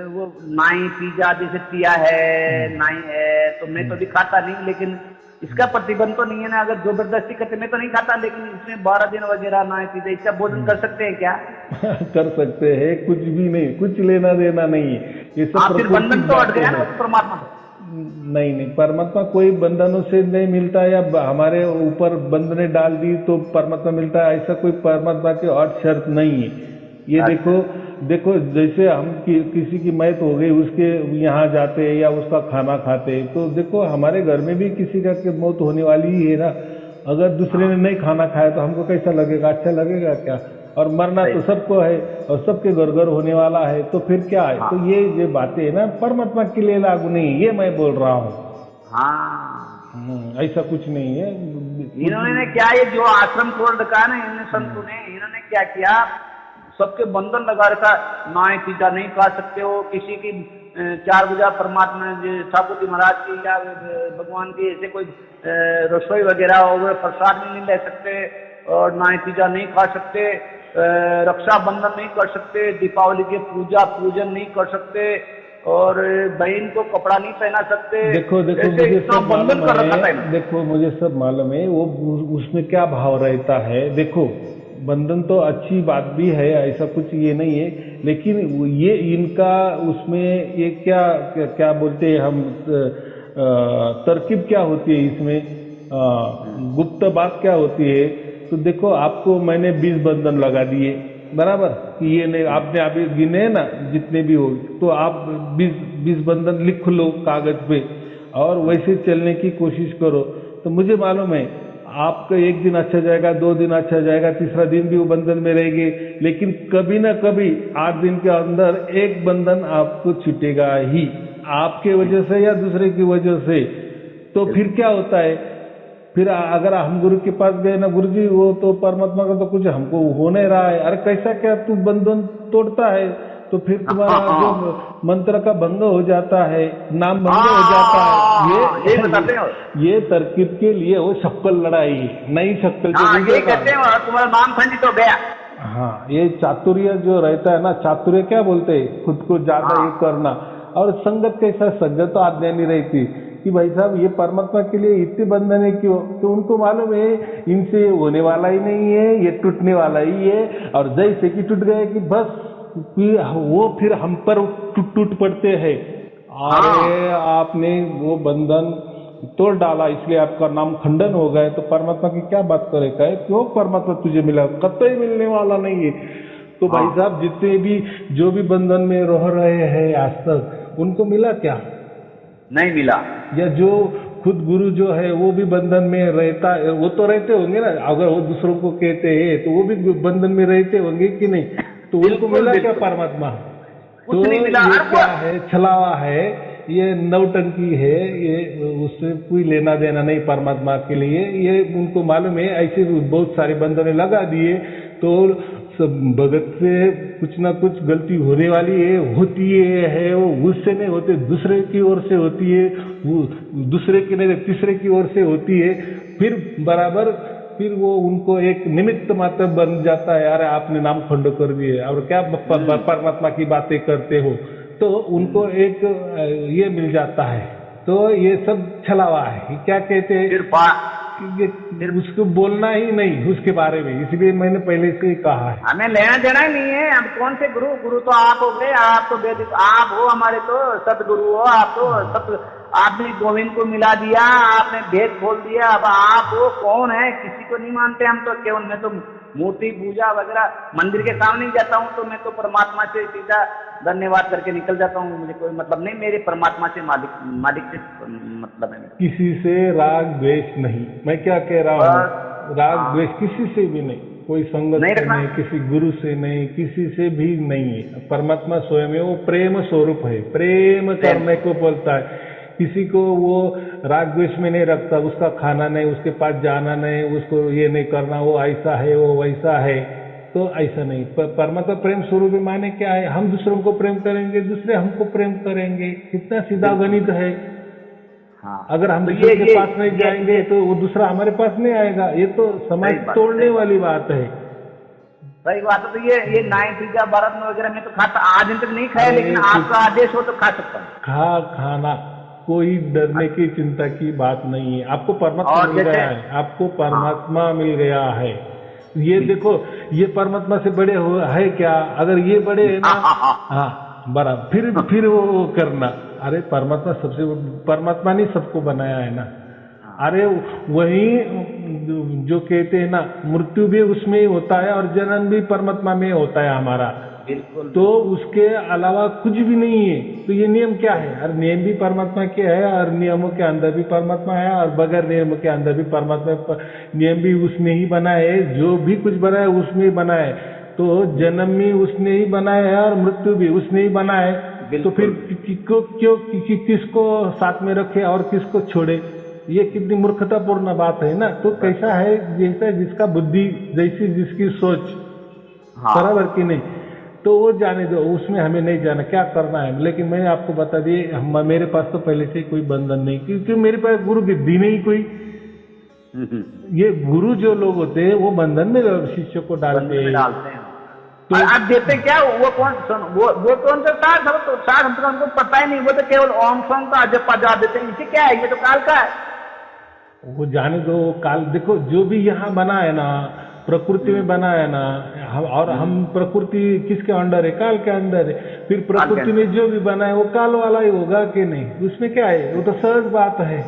वो नाई पिज्जा जैसे पिया है, नाई है, तो मैं तो भी खाता नहीं, लेकिन इसका प्रतिबंध तो नहीं है ना, अगर जबरदस्ती करते, मैं तो नहीं खाता, लेकिन इसमें 12 दिन वगैरह नाई पिज्जा इसका भोजन कर सकते हैं क्या? कर सकते हैं, कुछ भी नहीं, कुछ लेना देना नहीं है ये सब। फिर बंधन तो हट गया ना परमात्मा। नहीं, परमात्मा कोई बंधनों से नहीं मिलता, या हमारे ऊपर बंधने डाल दी तो परमात्मा मिलता है, ऐसा कोई परमात्मा की अर्थ शर्त नहीं है ये। देखो जैसे हम किसी की मौत हो गई, उसके यहाँ जाते या उसका खाना खाते, तो देखो हमारे घर में भी किसी का मौत होने वाली ही है ना। अगर दूसरे ने नहीं खाना खाया तो हमको कैसा लगेगा? अच्छा लगेगा क्या? और मरना तो सबको है, और सबके घर घर होने वाला है, तो फिर क्या है? तो ये बातें है ना, परमात्मा के लिए लागू नहीं, ये मैं बोल रहा हूँ। ऐसा कुछ नहीं है। इन्होंने क्या, ये जो आश्रम खोल रखा ना इन संतों ने, इन्होंने क्या किया, सबके बंधन लगा रखा, नाई पिज्जा नहीं खा सकते हो, किसी की 4 बजा परमात्मा ठाकुर जी महाराज की या भगवान की ऐसे कोई रसोई वगैरह हो, प्रसाद नहीं ले सकते, और नाई पिज्जा नहीं खा सकते, रक्षाबंधन नहीं कर सकते, दीपावली की पूजन नहीं कर सकते, और बहन को कपड़ा नहीं पहना सकते। देखो मुझे सब मालूम है, देखो मुझे सब मालूम है वो उसमें क्या भाव रहता है। देखो बंधन तो अच्छी बात भी है, ऐसा कुछ ये नहीं है, लेकिन ये इनका उसमें ये क्या क्या, क्या बोलते हैं हम, तरकीब क्या होती है इसमें, गुप्त बात क्या होती है। तो देखो आपको मैंने 20 बंधन लगा दिए, बराबर, कि ये नहीं, आपने अभी गिने ना जितने भी हो, तो आप 20 बंधन लिख लो कागज पे और वैसे चलने की कोशिश करो। तो मुझे मालूम है आपका एक दिन अच्छा जाएगा, 2 दिन अच्छा जाएगा, तीसरा दिन भी वो बंधन में रहेंगे, लेकिन कभी ना कभी 8 दिन के अंदर एक बंधन आपको छूटेगा ही, आपके वजह से या दूसरे की वजह से। तो फिर क्या होता है, फिर अगर हम गुरु के पास गए ना, गुरु जी वो तो परमात्मा का तो कुछ हमको हो नहीं रहा है। अरे कैसा क्या तू बंधन तोड़ता है, तो फिर तुम्हारा जो मंत्र का भंग हो जाता है, नाम भंग हो जाता है। ये तरकीब के लिए वो शक्कल लड़ाई, नई शक्कल ये कहते हैं तुम्हारा नाम खंडित हो गया। हाँ, ये चातुर्य जो रहता है ना, चातुर्य क्या बोलते हैं, खुद को ज्यादा ये करना। और संगत कैसा, संगत तो आज्ञा नहीं रहती कि भाई साहब ये परमात्मा के लिए इतने बंधन है क्यों, तो उनको मालूम है इनसे होने वाला ही नहीं है, ये टूटने वाला ही है। और जैसे कि टूट गए कि बस वो फिर हम पर टूट पड़ते हैं। अरे आपने वो बंधन तोड़ डाला, इसलिए आपका नाम खंडन हो गए, तो परमात्मा की क्या बात करे, कहे क्यों परमात्मा तुझे मिला, कतई मिलने वाला नहीं है। तो भाई साहब जितने भी जो भी बंधन में रह रहे हैं आज तक, उनको मिला क्या, नहीं मिला। या जो खुद गुरु जो है वो भी बंधन में रहता, वो तो रहते होंगे ना, अगर वो दूसरों को कहते हैं तो वो भी बंधन में रहते होंगे कि नहीं, तो उनको मिला क्या परमात्मा, तो ये क्या है, छलावा है, ये नौटंकी है, ये उससे कोई लेना देना नहीं परमात्मा के लिए। ये उनको मालूम है ऐसे बहुत सारे बंधन लगा दिए तो भगत से कुछ ना कुछ गलती होने वाली है, होती है, वो मुझसे नहीं होते, दूसरे की ओर से होती है, वो दूसरे की नहीं तीसरे की ओर से होती है, फिर बराबर फिर वो उनको एक निमित्त मात्र बन जाता है। अरे आपने नाम खंड कर दिए और क्या परमात्मा की बातें करते हो, तो उनको एक ये मिल जाता है। तो ये सब छलावा है, क्या कहते हैं, उसको बोलना ही नहीं उसके बारे में, इसलिए मैंने पहले से ही कहा है हमें लेना देना ही नहीं है। हम कौन से गुरु, गुरु तो आप हो गए, आप तो वेदिक आप हो, हमारे तो सतगुरु हो, आप तो सत, आपने गोविंद को मिला दिया, आपने भेद खोल दिया। अब आप वो कौन है, किसी को नहीं मानते हम तो, केवल मैं तो मूर्ति पूजा वगैरह मंदिर के सामने ही जाता हूँ तो मैं तो परमात्मा से सीधा धन्यवाद करके निकल जाता हूँ, मुझे कोई मतलब नहीं, मेरे परमात्मा से मालिक से मतलब है। किसी से राग द्वेष नहीं, मैं क्या कह रहा हूँ, राग द्वेष किसी से भी नहीं, कोई संगत से नहीं, किसी गुरु से नहीं, किसी से भी नहीं है। परमात्मा स्वयं है, वो प्रेम स्वरूप है, प्रेम करने को बोलता है। किसी को वो राग द्वेष में नहीं रखता, उसका खाना नहीं, उसके पास जाना नहीं, उसको ये नहीं करना, वो ऐसा है वो वैसा है, तो ऐसा नहीं। परमात्मा प्रेम स्वरूप माने क्या है, हम दूसरों को प्रेम करेंगे, दूसरे हमको प्रेम करेंगे, कितना सीधा गणित है। अगर हम दूसरे के पास नहीं जाएंगे तो वो दूसरा हमारे पास नहीं आएगा, ये तो समाज तोड़ने वाली बात है। सही बात है। तो ये नाई पिज्जा भारत में वगैरह में तो खाता, आज दिन तक नहीं खाया, लेकिन आपका आदेश हो तो खा सकता हूँ। खाना कोई डरने की चिंता की बात नहीं है। आपको परमात्मा मिल गया है, आपको परमात्मा मिल गया है। ये देखो, ये परमात्मा से बड़े है क्या, अगर ये बड़े है ना, हाँ बराबर, फिर वो करना। अरे परमात्मा सबसे, परमात्मा ने सबको बनाया है ना। अरे वही जो कहते हैं ना, मृत्यु भी उसमें ही होता है और जन्म भी परमात्मा में होता है हमारा, बिल्कुल। तो उसके अलावा कुछ भी नहीं है। तो ये नियम क्या है, और नियम भी परमात्मा के है, और नियमों के अंदर भी परमात्मा है, और बगैर नियम के अंदर भी परमात्मा, नियम भी उसने ही बनाए, जो भी कुछ बनाए उसने ही बनाए। तो जन्म भी उसने ही बनाया है और मृत्यु भी उसने ही बनाए, तो फिर किसको साथ में रखे और किसको छोड़े, ये कितनी मूर्खतापूर्ण बात है ना। तो कैसा है, जैसा जिसका बुद्धि, जैसी जिसकी सोच, बराबर की नहीं, तो वो जाने दो, उसमें हमें नहीं जाना, क्या करना है। लेकिन मैंने आपको बता दिए, मेरे पास तो पहले से कोई बंधन नहीं, क्योंकि मेरे पास गुरु गिद्दी नहीं कोई। ये गुरु जो लोग होते हैं वो बंधन में शिष्य को डालते हैं। तो आप देखते क्या, वो कौन वो कौन सा सार हमको पता ही नहीं, वो तो केवल ओम सोम का जपा जा देते हैं। इसे क्या है, ये तो काल का है। वो जाने दो, काल देखो, जो भी यहाँ बना है ना, प्रकृति में बनाया ना और हम प्रकृति किसके अंडर है? काल के अंदर है। फिर प्रकृति में जो भी बना है वो काल वाला ही होगा कि नहीं? उसमें क्या है? वो तो सहज बात है,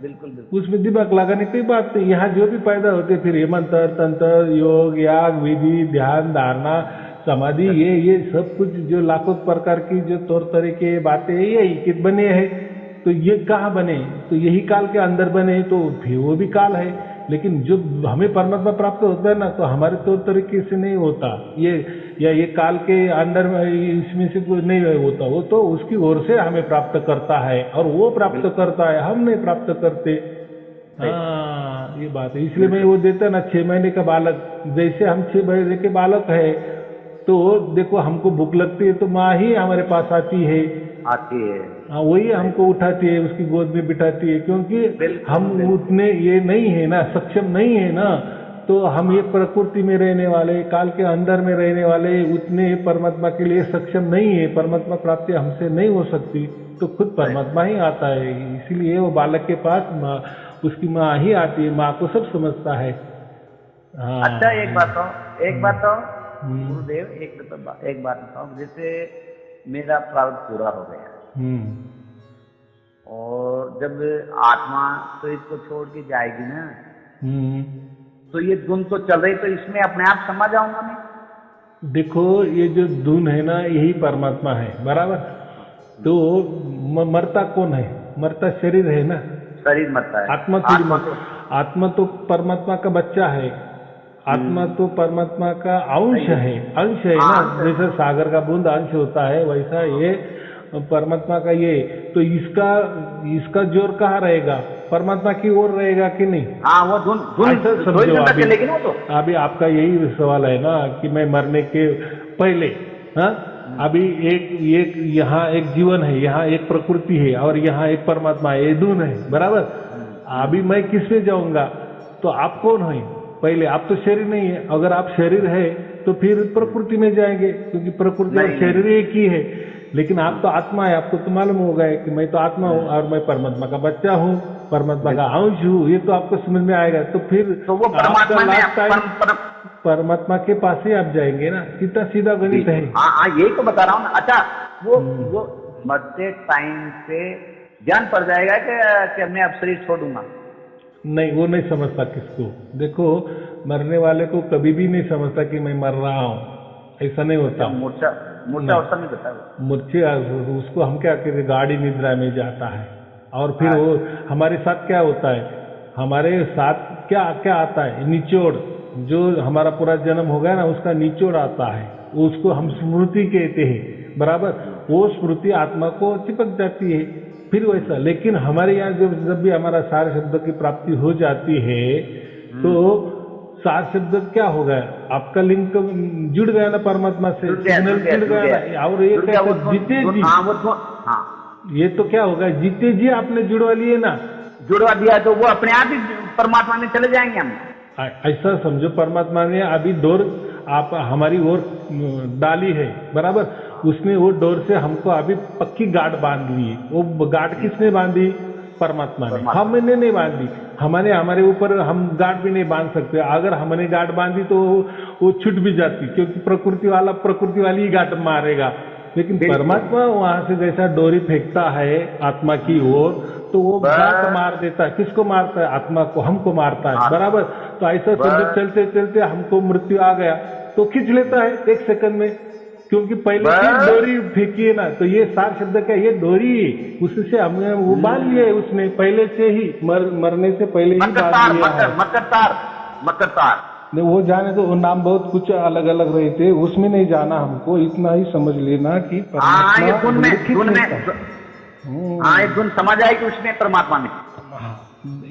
बिल्कुल बिल्कुल। उसमें दिमाग लगाने की बात नहीं। यहाँ जो भी पैदा होते फिर ये मंत्र तंत्र योग याग विधि ध्यान धारणा समाधि ये सब कुछ जो लाखों प्रकार की जो तौर तरीके बातें यही कि बने हैं। तो ये कहाँ बने? तो यही काल के अंदर बने, तो फिर वो भी काल है। लेकिन जो हमें परमात्मा प्राप्त होता है ना, तो हमारे तौर तरीके से नहीं होता ये काल के अंदर में इसमें से कुछ नहीं होता। वो तो उसकी ओर से हमें प्राप्त करता है और वो प्राप्त करता है, हम नहीं प्राप्त करते। हाँ, ये बात है। इसलिए मैं वो देता ना 6 महीने का बालक, जैसे हम 6 महीने के बालक है तो देखो हमको भूख लगती है तो माँ ही हमारे पास आती है। हाँ, वही हमको उठाती है, उसकी गोद में बिठाती है, क्योंकि हम उतने ये नहीं है ना, सक्षम नहीं है ना। तो हम ये प्रकृति में रहने वाले, काल के अंदर में रहने वाले उतने परमात्मा के लिए सक्षम नहीं है। परमात्मा प्राप्ति हमसे नहीं हो सकती, तो खुद परमात्मा ही आता है। इसीलिए वो बालक के पास माँ, उसकी माँ ही आती है, माँ को सब समझता है। हाँ। अच्छा, एक बात तो गुरुदेव, एक बात बताओ, जैसे मेरा प्रारब्ध पूरा हो गया और जब आत्मा तो इसको छोड़ के जाएगी ना, तो ये धुन तो चल रही, तो इसमें अपने आप समझ जाऊंगा मैं। देखो ये जो धुन है ना, यही परमात्मा है, बराबर। तो मरता कौन है? मरता शरीर है ना, शरीर मरता है, आत्मा थोड़ी मरता। आत्मा तो परमात्मा का बच्चा है, आत्मा तो परमात्मा का अंश है ना। जैसे सागर का बूंद अंश होता है, वैसा ये परमात्मा का ये। तो इसका जोर कहाँ रहेगा? परमात्मा की ओर रहेगा कि नहीं? हाँ, वो धुन समझो। अभी आपका यही सवाल है ना कि मैं मरने के पहले, हाँ, अभी एक यहाँ एक जीवन है, यहाँ एक प्रकृति है और यहाँ एक परमात्मा है, ये धुन है, बराबर। अभी मैं किस में जाऊंगा? तो आप कौन है? पहले आप तो शरीर नहीं है। अगर आप शरीर है तो फिर प्रकृति में जाएंगे, क्योंकि प्रकृति और शरीर एक ही है। लेकिन आप तो आत्मा है, आपको तो मालूम होगा कि मैं तो आत्मा हूँ और मैं परमात्मा का बच्चा हूँ, परमात्मा का अंश हूँ। ये तो आपको समझ में आएगा। तो फिर तो वो परमात्मा के पास ही आप जाएंगे ना, सीधा गणित है। हाँ, यही तो बता रहा हूँ ना। अच्छा, वो मरते टाइम पे ध्यान पड़ जाएगा कि मैं अब शरीर छोड़ूंगा? नहीं, वो नहीं समझता किसको। देखो, मरने वाले को कभी भी नहीं समझता कि मैं मर रहा हूँ, ऐसा नहीं होता। मूर्छा अवस्था में होता है। मूर्छे उसको हम क्या कहते, गाढ़ी निद्रा में जाता है। और फिर वो हमारे साथ क्या होता है? हमारे साथ क्या क्या आता है? निचोड़, जो हमारा पूरा जन्म हो गया ना, उसका निचोड़ आता है, उसको हम स्मृति कहते हैं, बराबर। वो स्मृति आत्मा को चिपक जाती है, फिर वैसा। लेकिन हमारे यहाँ जब भी हमारा सार शब्द की प्राप्ति हो जाती है, तो सार शब्द क्या हो गया? आपका लिंक जुड़ गया ना परमात्मा से, सिग्नल जुड़ गया ना। और ये जीते जी, ये तो क्या होगा? जीते जी आपने जुड़वा लिए ना, जुड़वा दिया तो वो अपने आप ही परमात्मा में चले जाएंगे हम। ऐसा समझो, परमात्मा ने अभी डोर आप हमारी ओर डाली है, बराबर। उसने वो डोर से हमको अभी पक्की गांठ बांध ली है। वो गांठ किसने बांधी? परमात्मा ने। हमने नहीं बांधी। हमारे ऊपर हम गांठ भी नहीं बांध सकते। अगर हमने गांठ बांधी तो वो छूट भी जाती, क्योंकि प्रकृति वाली ही गांठ मारेगा। लेकिन परमात्मा वहां से जैसा डोरी फेंकता है आत्मा की ओर, तो वो गांठ मार देता है। किसको मारता है? आत्मा को, हमको मारता है, बराबर। तो ऐसा चलते चलते हमको मृत्यु आ गया तो खींच लेता है 1 सेकंड में, क्योंकि पहले से डोरी फेंकी है ना। तो ये सार शब्द क्या? ये डोरी, उससे हमने वो बांध लिया है, उसने पहले से ही मरने से पहले ही बांध लिया है। मकर तार नहीं, वो जाने तो, वो नाम बहुत कुछ अलग अलग रहे थे, उसमें नहीं जाना हमको। इतना ही समझ लेना कि एक धुन समझ आएगी उसमें, परमात्मा में।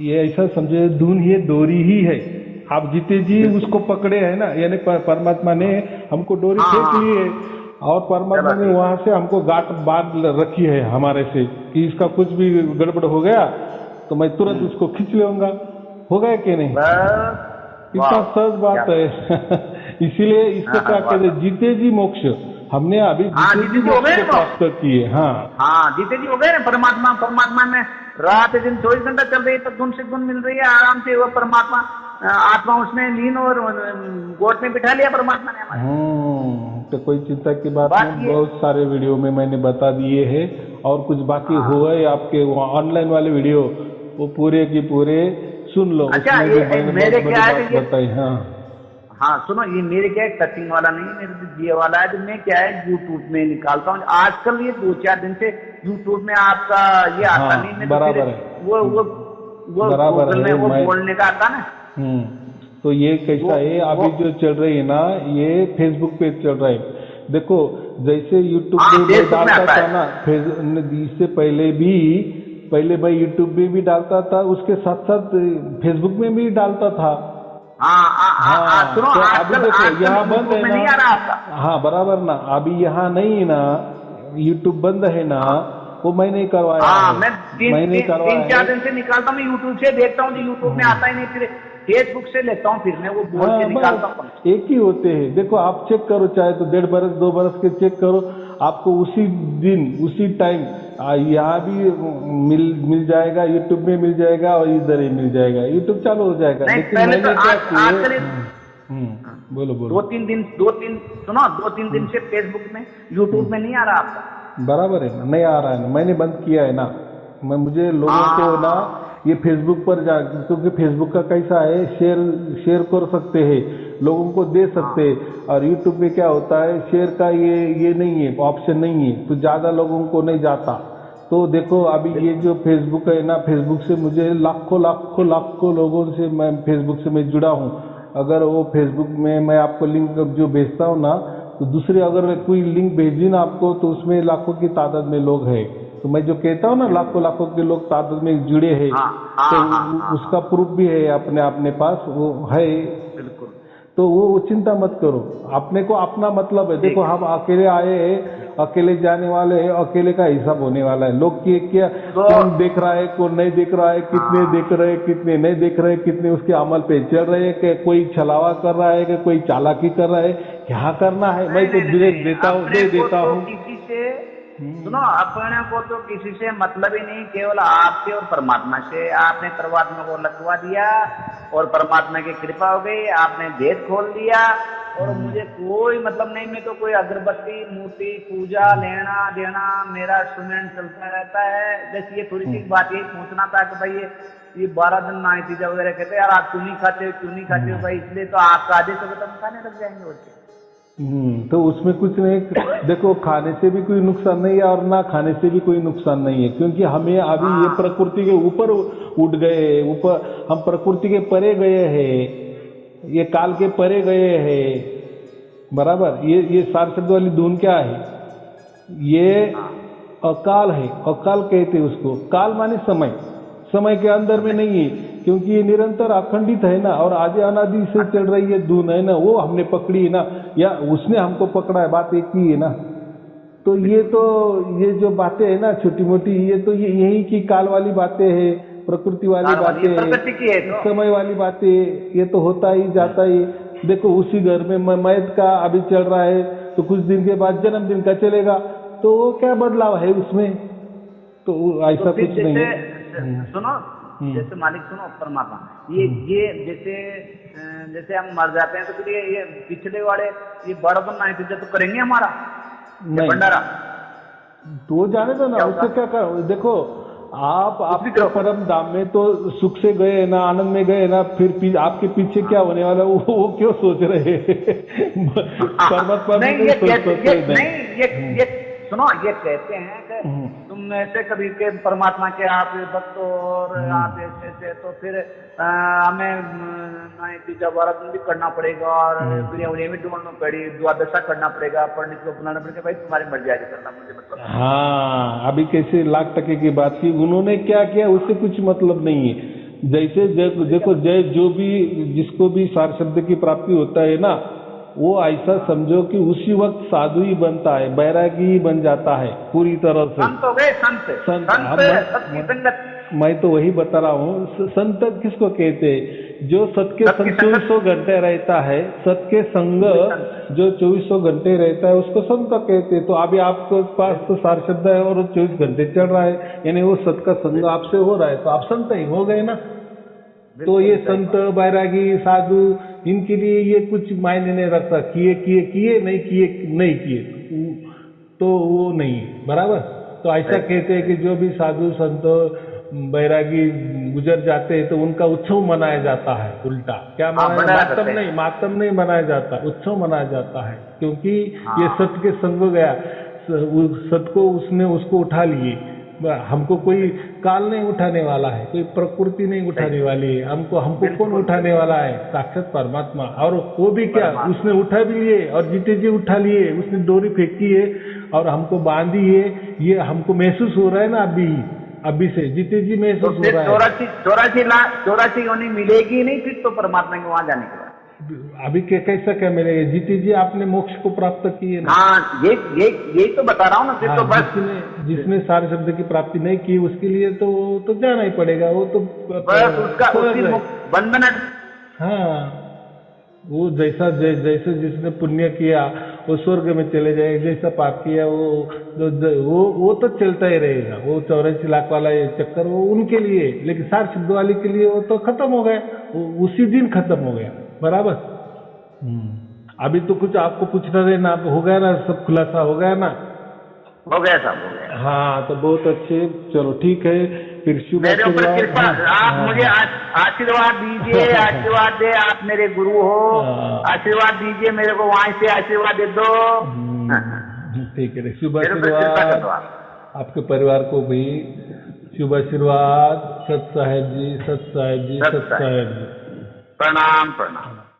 ये ऐसा समझे, धुन ये डोरी ही है। आप जीते जी उसको पकड़े है ना, यानी परमात्मा ने हमको डोरी फेंक ली है और परमात्मा ने वहां से हमको गांठ बांध रखी है हमारे से, कि इसका कुछ भी गड़बड़ हो गया तो मैं तुरंत उसको खींच लूंगा। हो गया कि नहीं? इतना सहज बात है। इसीलिए इसको क्या कहते हैं? जीते जी मोक्ष। हमने अभी जीते जी मोक्ष प्राप्त किए। हाँ, जीते जी हो गए ना। परमात्मा में रात दिन 24 घंटा चल रही है, तो गुण से गुण मिल रही है आराम से। वो परमात्मा आत्मा उसमें लीन और गोद में बिठा लिया परमात्मा ने हमारे। तो कोई चिंता की बात बात नहीं, ये- बहुत सारे वीडियो में मैंने बता दिए हैं, और कुछ बाकी हुआ है आपके ऑनलाइन वाले वीडियो, वो पूरे की पूरे सुन लो। अच्छा, उसमें ये भी मैंने मेरे बहुत बड़ी क्या है बात कि ये- बताई। हाँ हाँ सुनो, ये मेरे क्या है, कटिंग वाला नहीं, मेरे तो ये वाला है। तो मैं क्या है यूट्यूब में निकालता हूँ आजकल, ये 2-4 दिन से यूट्यूब में आपका ये आता हाँ, नहीं। मैं तो बराबर फिर है। वो बराबर गूगल में है, वो मैं बोलने का आता ना। तो ये कैसा है अभी वो जो चल रही है ना, ये फेसबुक पे चल रहा है। देखो जैसे यूट्यूब हाँ, पे मैं फेसबुक में डालता आता था है। ना, इससे पहले मैं यूट्यूब में भी डालता था, उसके साथ साथ फेसबुक में भी डालता था। हाँ, सुनो, तो अभी देखो आजकल यहाँ बंद यूट्यूब है में ना। नहीं आ रहा आपका। हाँ बराबर ना, अभी यहाँ नहीं ना, यूट्यूब बंद है ना, वो मैंने करवाया हाँ, है। मैं मैंने करवाया 3-4 है। दिन से निकालता हूँ, यूट्यूब से देखता हूँ, तो यूट्यूब में आता ही नहीं, फिर फेसबुक से लेता हूँ, फिर मैं वो बोल के हाँ निकालता हूँ। बस एक ही होते हैं। देखो आप चेक करो, चाहे तो 1.5 बरस 2 बरस के चेक करो, आपको उसी दिन उसी टाइम यहाँ भी मिल जाएगा, यूट्यूब में मिल जाएगा और इधर ही मिल जाएगा, यूट्यूब चालू हो जाएगा। नहीं, लेकिन पहले मैंने तो क्या आजकल किया, बोलो बोलो। 2-3 दिन से फेसबुक में, यूट्यूब में नहीं आ रहा आपका। बराबर है ना, नहीं आ रहा है ना, मैंने बंद किया है ना। मुझे लोगों को ना ये फेसबुक पर क्योंकि फेसबुक का कैसा है, शेयर कर सकते हैं, लोगों को दे सकते हैं, और यूट्यूब पे क्या होता है, शेयर का ये नहीं है, ऑप्शन नहीं है, तो ज़्यादा लोगों को नहीं जाता। तो देखो अभी ये जो फेसबुक है ना, फेसबुक से मुझे लाखों लोगों से मैं फेसबुक से मैं जुड़ा हूँ। अगर वो फेसबुक में मैं आपको लिंक जो भेजता हूँ ना, तो दूसरे अगर कोई लिंक भेजी ना आपको, तो उसमें लाखों की तादाद में लोग हैं। तो मैं जो कहता हूँ ना, लाखों के लोग तादाद में जुड़े हैं, तो उसका प्रूफ भी है अपने पास, वो है। बिल्कुल। तो वो चिंता मत करो, अपने को अपना मतलब है। देखो हम अकेले आए हैं, अकेले जाने वाले हैं, अकेले का हिसाब होने वाला है। लोग क्या कौन देख रहा है, कौन नहीं देख रहा है, कितने देख रहे हैं, कितने नहीं देख रहे हैं, कितने उसके अमल पे चल रहे हैं, कि कोई छलावा कर रहा है, कि कोई चालाकी कर रहा है, क्या करना है। मैं तो डायरेक्ट देता हूँ, दे देता हूँ। किसी से सुनो, अपने को तो किसी से मतलब ही नहीं, केवल आपसे और परमात्मा से। आपने परमात्मा को लटवा दिया और परमात्मा की कृपा हो गई, आपने भेद खोल दिया, और मुझे कोई मतलब नहीं। मैं तो कोई अगरबत्ती मूर्ति पूजा लेना देना मेरा सुमेन चलता रहता है। जैसे ये थोड़ी सी बात यही पूछना था कि भाई ये 12 दिन ना तीजा वगैरह कहते यार आप क्यों नहीं खाते हो भाई, इसलिए तो आपका आदेश होगा तो हम खाने लग जाएंगे। और क्या, तो उसमें कुछ नहीं। देखो खाने से भी कोई नुकसान नहीं है, और ना खाने से भी कोई नुकसान नहीं है, क्योंकि हमें अभी ये प्रकृति के ऊपर उठ गए, ऊपर हम प्रकृति के परे गए हैं, ये काल के परे गए हैं। बराबर, ये सार शब्द वाली धुन क्या है, ये अकाल है। अकाल कहते हैं उसको। काल माने समय के अंदर में नहीं है, क्योंकि ये निरंतर अखंडित है ना, और आदि अनादि से चल रही है धुन है ना, वो हमने पकड़ी है ना, या उसने हमको पकड़ा है, बात एक ही है ना। तो ये जो बातें है ना छोटी मोटी, ये तो यही की काल वाली बातें है, प्रकृति वाली बातें है, समय वाली बातें, ये तो होता ही जाता ही। देखो उसी घर में मयत का अभी चल रहा है, तो कुछ दिन के बाद जन्मदिन का चलेगा, तो वो क्या बदलाव है उसमें, तो ऐसा कुछ नहीं है। सुनो, जैसे मालिक सुनो, परमात्मा ये जैसे हम मर जाते हैं, तो फिर ये पिछले वाले ये बड़ा बनना है तो करेंगे हमारा भंडारा, तो जाने दो ना, उससे क्या करो। देखो आप परम धाम में तो सुख से गए ना, आनंद में गए ना, फिर आपके पीछे क्या होने वाला है वो क्यों सोच रहे हैं। परमात्मा नहीं ये सुनो, ये कहते हैं कि तुम ऐसे कभी के परमात्मा के आप भक्त और आप ऐसे, तो फिर हमें दिन भी करना पड़ेगा, और दुनिया भी ढूंढना पड़ी, द्वादशा करना पड़ेगा, पंडित को बुलाना पड़ेगा, भाई तुम्हारी मर्जी आगे करना, मुझे मतलब। हाँ, अभी कैसे लाख टके की बात की, उन्होंने क्या किया उससे कुछ मतलब नहीं है। जैसे देखो जो भी जिसको भी सार शब्द की प्राप्ति होता है ना, वो ऐसा समझो कि उसी वक्त साधु ही बनता है, बैरागी ही बन जाता है पूरी तरह से। संत हो गए, संत मैं तो वही बता रहा हूँ, संत किसको कहते हैं जो सत के संग 2400 घंटे रहता है, सत के संग जो 2400 घंटे रहता है उसको संत कहते हैं। तो अभी आपके पास तो सार शब्द है और 24 घंटे चल रहा है, यानी वो सत का संग आपसे हो रहा है, तो आप संत ही हो गए ना। तो ये संत, बैरागी, साधु, इनके लिए ये कुछ मायने नहीं रखता, किए किए किए, नहीं किए नहीं किए, तो वो नहीं है, बराबर। तो ऐसा कहते हैं कि जो भी साधु संत बैरागी गुजर जाते हैं तो उनका उत्सव मनाया जाता है। उल्टा क्या मनाया, मातम नहीं मनाया जाता, उत्सव मनाया जाता है, क्योंकि ये सत के संग गया, सत को उसने उसको उठा लिए। हमको कोई काल नहीं उठाने वाला है, कोई प्रकृति नहीं उठाने वाली है, हमको कौन उठाने वाला है? साक्षात परमात्मा। और वो भी क्या, उसने उठा भी लिए और जीते जी उठा लिए, उसने डोरी फेंकी है और हमको बांधी है, ये हमको महसूस हो रहा है ना अभी से जीते जी महसूस हो रहा है। 84 योनि मिलेगी नहीं फिर तो परमात्मा के वहां जाने के बाद। अभी कैसा क्या मिलेगा? जीते जी आपने मोक्ष को प्राप्त किए ना। हाँ, यही तो बता रहा हूँ ना। फिर तो बस जिसने सारे शब्द की प्राप्ति नहीं की उसके लिए तो जाना ही पड़ेगा, वो तो बस उसका बंधन। हाँ, वो जैसे जिसने पुण्य किया वो स्वर्ग में चले जाएगा, जैसा पाप किया वो तो चलता ही रहेगा। वो 84 लाख वाला ये चक्कर वो उनके लिए, लेकिन सार शब्द वाले के लिए वो तो खत्म हो गया, उसी दिन खत्म हो गया, बराबर। अभी तो कुछ आपको पूछना रहना, हो गया ना, सब खुलासा हो गया ना? हो गया साहब, हो गया। हाँ, तो बहुत अच्छे, चलो ठीक है फिर। मेरे ऊपर कृपा, आप मुझे आशीर्वाद दीजिए, आशीर्वाद दे, आप मेरे गुरु हो, आशीर्वाद दीजिए मेरे को, वहां से आशीर्वाद दे दो। ठीक है, शुभ आशीर्वाद आपके परिवार को भी, शुभ आशीर्वाद। सत साहेब जी, सत साहेब जी, सत साहेब जी। प्रणाम प्रणाम।